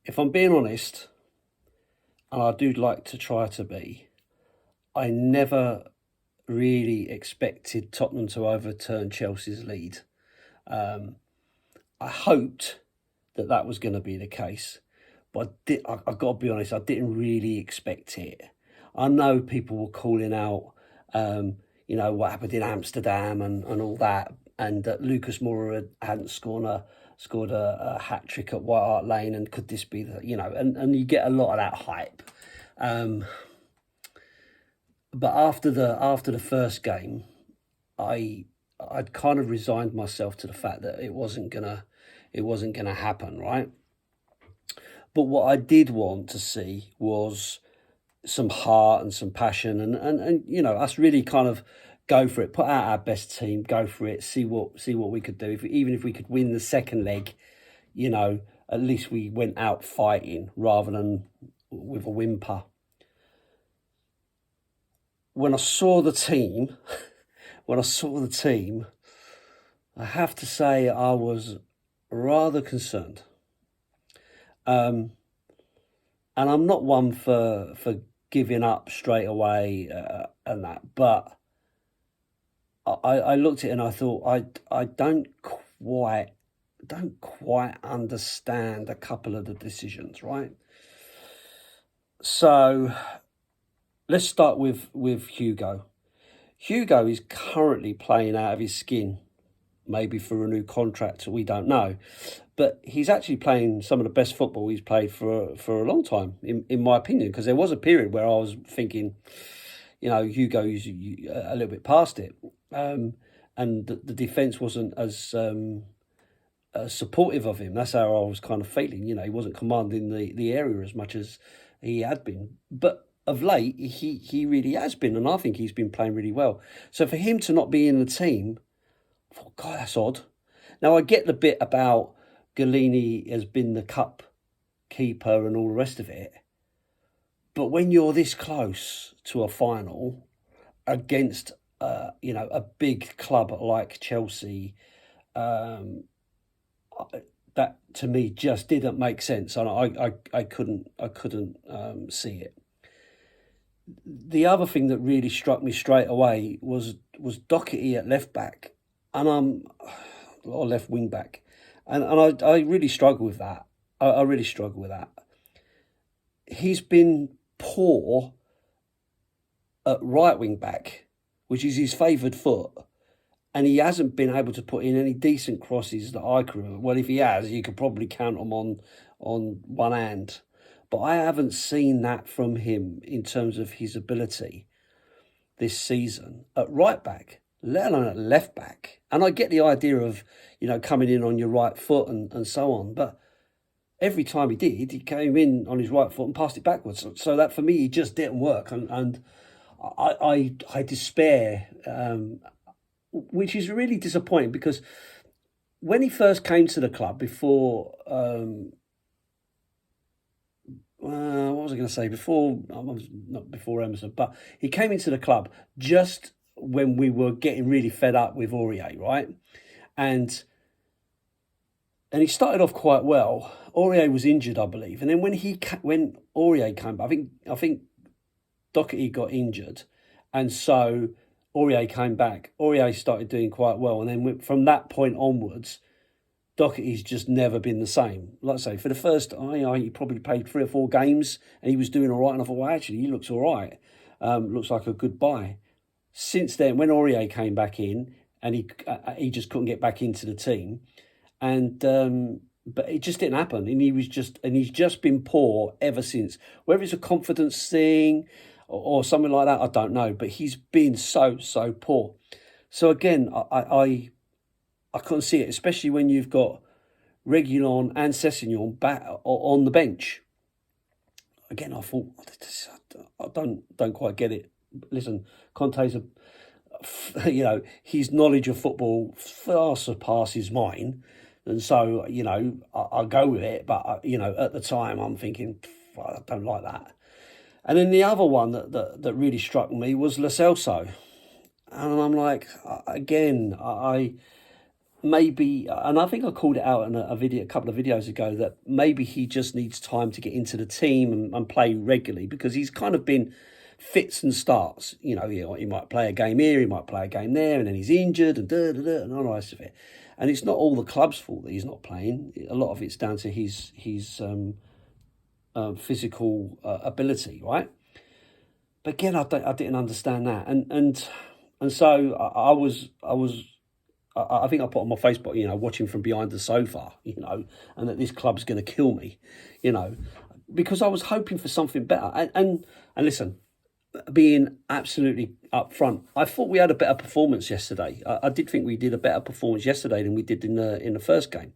if I'm being honest, and I do like to try to be, I never really expected Tottenham to overturn Chelsea's lead. I hoped that was going to be the case, but I've got to be honest, I didn't really expect it. I know people were calling out, what happened in Amsterdam and all that, and that Lucas Moura hadn't scored a hat trick at White Hart Lane, and could this be and you get a lot of that hype. But after the first game, I'd kind of resigned myself to the fact that it wasn't gonna happen, right? But what I did want to see was some heart and some passion, and us really kind of go for it, put out our best team, go for it, see what we could do. Even if we could win the second leg, at least we went out fighting rather than with a whimper. When I saw the team, I have to say I was rather concerned. And I'm not one for giving up straight away and that, but I looked at it and I thought I don't quite understand a couple of the decisions, right? So let's start with Hugo. Hugo is currently playing out of his skin, maybe for a new contract, we don't know. But he's actually playing some of the best football he's played for a long time, in my opinion, because there was a period where I was thinking, Hugo's a little bit past it. And the defence wasn't as supportive of him. That's how I was kind of feeling. He wasn't commanding the area as much as he had been. But of late, he really has been, and I think he's been playing really well. So for him to not be in the team, I thought, God, that's odd. Now, I get the bit about Galini has been the cup keeper and all the rest of it. But when you're this close to a final against, a big club like Chelsea, that to me just didn't make sense, and I couldn't see it. The other thing that really struck me straight away was Doherty at left back, and or left wing back, and I really struggle with that. I really struggle with that. He's been poor at right wing back, which is his favoured foot, and he hasn't been able to put in any decent crosses that I can remember. Well, if he has, you could probably count them on one hand. But I haven't seen that from him in terms of his ability this season at right back, let alone at left back. And I get the idea of, coming in on your right foot and so on. But every time he did, he came in on his right foot and passed it backwards. So that for me, he just didn't work. And I despair, which is really disappointing, because when he first came to the club before... what was I going to say? Not before Emerson, but he came into the club just when we were getting really fed up with Aurier, right? And he started off quite well. Aurier was injured, I believe, and then when Aurier came back, I think Doherty got injured, and so Aurier came back. Aurier started doing quite well, and then from that point onwards, Doherty's just never been the same. Like I say, for the first, he probably played 3 or 4 games and he was doing all right. And I thought, well, actually, he looks all right. Looks like a good buy. Since then, when Aurier came back in, and he just couldn't get back into the team, and but it just didn't happen. And he's just been poor ever since. Whether it's a confidence thing or something like that, I don't know. But he's been so poor. So again, I couldn't see it, especially when you've got Reguilon and Sessegnon back on the bench. Again, I thought, I don't quite get it. Listen, Conte's his knowledge of football far surpasses mine, and so I go with it. But at the time, I'm thinking, I don't like that. And then the other one that really struck me was Lo Celso, and I'm like, again, maybe, and I think I called it out in a couple of videos ago, that maybe he just needs time to get into the team and play regularly, because he's kind of been fits and starts. He might play a game here, he might play a game there, and then he's injured and and all the rest of it. And it's not all the club's fault that he's not playing. A lot of it's down to his physical ability, right? But again, I didn't understand that, and so I think I put on my Facebook, watching from behind the sofa, and that this club's going to kill me, because I was hoping for something better. And listen, being absolutely upfront, I thought we had a better performance yesterday. I did think we did a better performance yesterday than we did in the first game.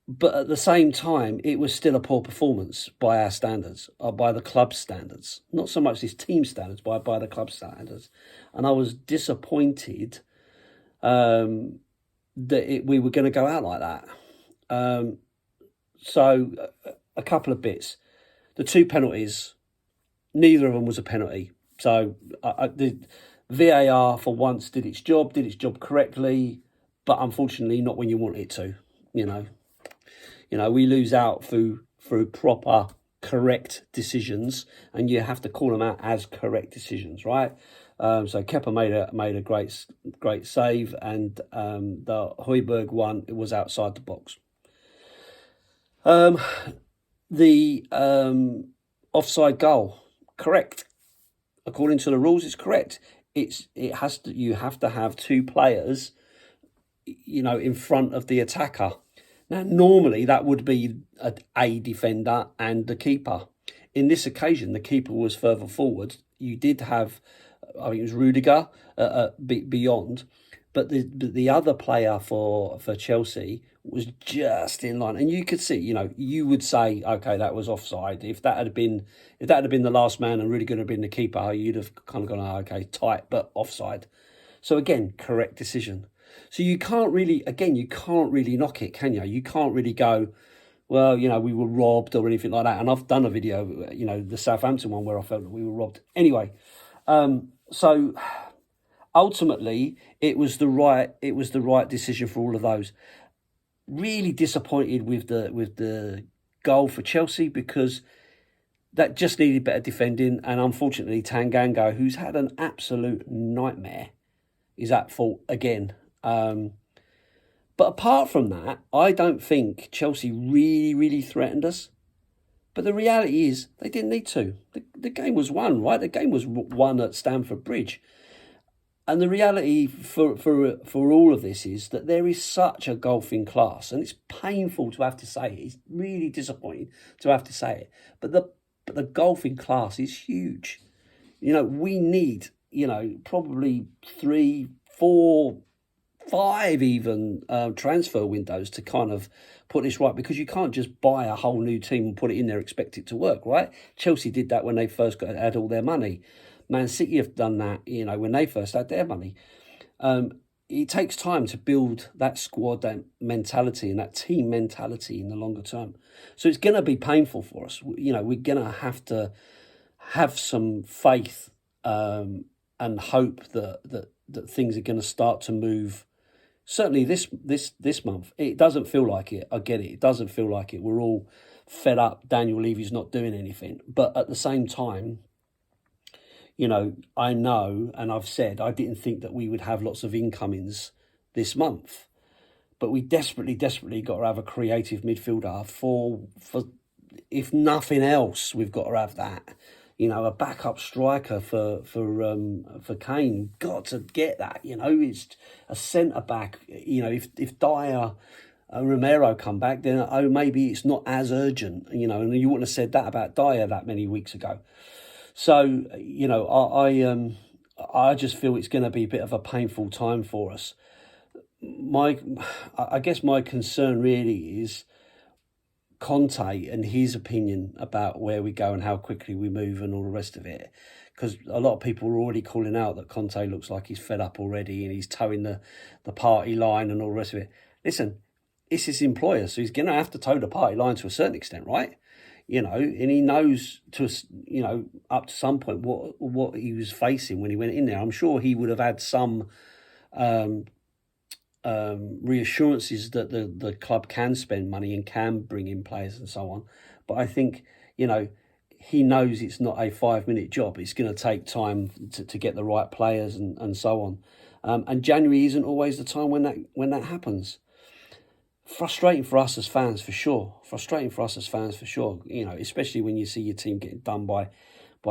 But at the same time, it was still a poor performance by our standards, or by the club's standards. Not so much this team standards, by the club standards. And I was disappointed that we were going to go out like that. So a couple of bits. The 2 penalties, neither of them was a penalty. So the VAR for once did its job correctly, but unfortunately not when you want it to. We lose out through proper, correct decisions, and you have to call them out as correct decisions, right? So Kepa made a great save, and the Højbjerg one, it was outside the box. The offside goal, correct. According to the rules, it's correct. You have to have 2 players, in front of the attacker. Now, normally that would be a defender and the keeper. In this occasion, the keeper was further forward. You did have, I think it was Rudiger beyond, but the other player for Chelsea was just in line, and you could see, you would say, okay, that was offside. If that had been the last man and Rudiger had been the keeper, you'd have kind of gone, oh, okay, tight, but offside. So again, correct decision. So you can't really knock it, can you? You can't really go, well, we were robbed or anything like that. And I've done a video, the Southampton one, where I felt that we were robbed. Anyway, so ultimately it was the right decision for all of those. Really disappointed with the goal for Chelsea, because that just needed better defending. And unfortunately, Tanganga, who's had an absolute nightmare, is at fault again. But apart from that, I don't think Chelsea really threatened us. But the reality is they didn't need to. The game was won, right? The game was won at Stamford Bridge. And the reality for all of this is that there is such a golfing class, and it's painful to have to say it. It's really disappointing to have to say it. But the golfing class is huge. We need, probably 3, 4, 5 even transfer windows to kind of put this right, because you can't just buy a whole new team and put it in there, expect it to work, right? Chelsea did that when they first had all their money. Man City have done that, when they first had their money. It takes time to build that squad, that mentality and that team mentality in the longer term. So it's going to be painful for us. We're going to have some faith and hope that things are going to start to move. Certainly this month. It doesn't feel like it. I get it. It doesn't feel like it. We're all fed up. Daniel Levy's not doing anything. But at the same time, I know, and I've said, I didn't think that we would have lots of incomings this month. But we desperately got to have a creative midfielder for if nothing else, we've got to have that. A backup striker for Kane. Got to get that. It's a centre back. If Dyer and Romero come back, then maybe it's not as urgent. And you wouldn't have said that about Dyer that many weeks ago. So I just feel it's going to be a bit of a painful time for us. I guess my concern really is Conte and his opinion about where we go and how quickly we move and all the rest of it. Because a lot of people are already calling out that Conte looks like he's fed up already and he's towing the party line and all the rest of it. Listen, it's his employer, so he's going to have to toe the party line to a certain extent, right? And he knows up to some point what he was facing when he went in there. I'm sure he would have had some reassurances that the club can spend money and can bring in players and so on. But I think, you know, he knows it's not a 5-minute job. It's going to take time to get the right players and so on. And January isn't always the time when that happens. Frustrating for us as fans, for sure. Frustrating for us as fans, for sure. You know, especially when you see your team getting done by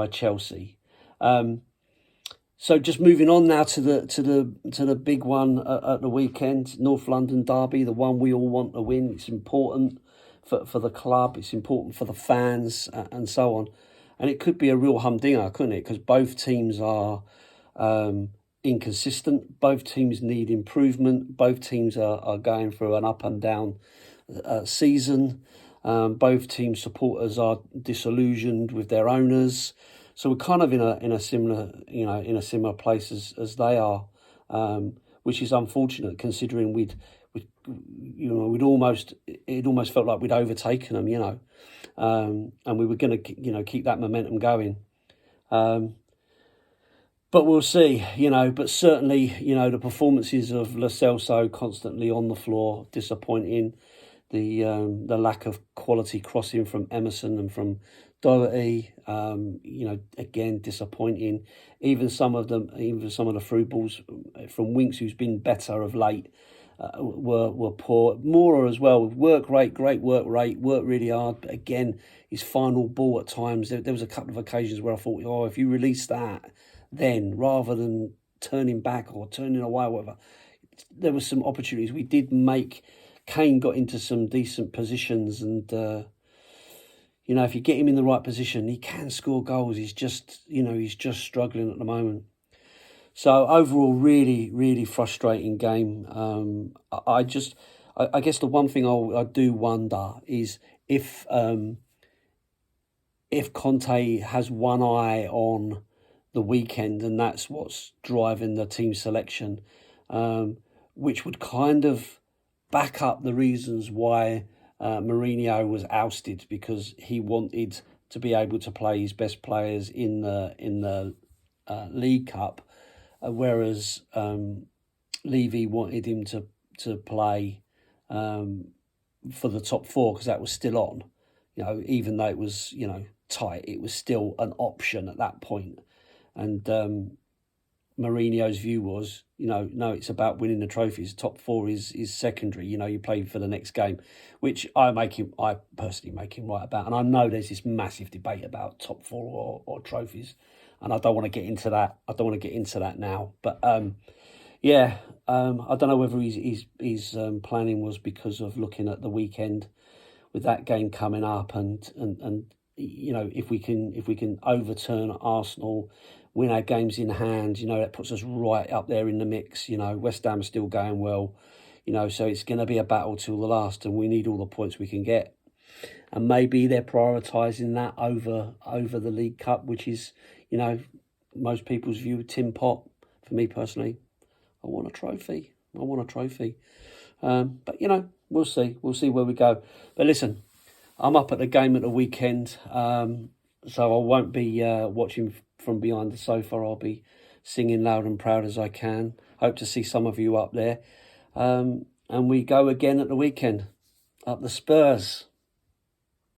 Chelsea. So just moving on now to the big one at the weekend, North London derby, the one we all want to win. It's important for the club. It's important for the fans and so on. And it could be a real humdinger, couldn't it? Because both teams are inconsistent. Both teams need improvement. Both teams are going through an up and down season. Both team supporters are disillusioned with their owners. So we're kind of in a similar place as they are, which is unfortunate considering it almost felt like we'd overtaken them, and we were going to keep that momentum going. But we'll see, but certainly, the performances of Lo Celso constantly on the floor, disappointing. The lack of quality crossing from Emerson and from Doherty, again, disappointing. Even some of the through balls from Winks, who's been better of late, were poor. Mora as well, work rate, great work rate, worked really hard. But again, his final ball at times, there was a couple of occasions where I thought, if you release that, then rather than turning back or turning away or whatever, there were some opportunities we did make. Kane got into some decent positions and, if you get him in the right position, he can score goals. He's just struggling at the moment. So overall, really, really frustrating game. I guess the one thing I do wonder is if Conte has one eye on the weekend and that's what's driving the team selection, which would kind of back up the reasons why Mourinho was ousted, because he wanted to be able to play his best players in the League Cup, whereas Levy wanted him to play for the top four because that was still on. Even though it was tight, it was still an option at that point. And Mourinho's view was, no, it's about winning the trophies. Top four is secondary. You play for the next game, which I personally make him right about. And I know there's this massive debate about top four or trophies, and I don't want to get into that. I don't want to get into that now. But I don't know whether his planning was because of looking at the weekend with that game coming up, and if we can overturn Arsenal, win our games in hand, that puts us right up there in the mix. West Ham are still going well, so it's going to be a battle till the last, and we need all the points we can get. And maybe they're prioritising that over the League Cup, which is, most people's view, tin pot. For me personally, I want a trophy. But, we'll see. We'll see where we go. But listen, I'm up at the game at the weekend, so I won't be watching from behind the sofa. I'll be singing loud and proud as I can. Hope to see some of you up there. And we go again at the weekend. Up the Spurs.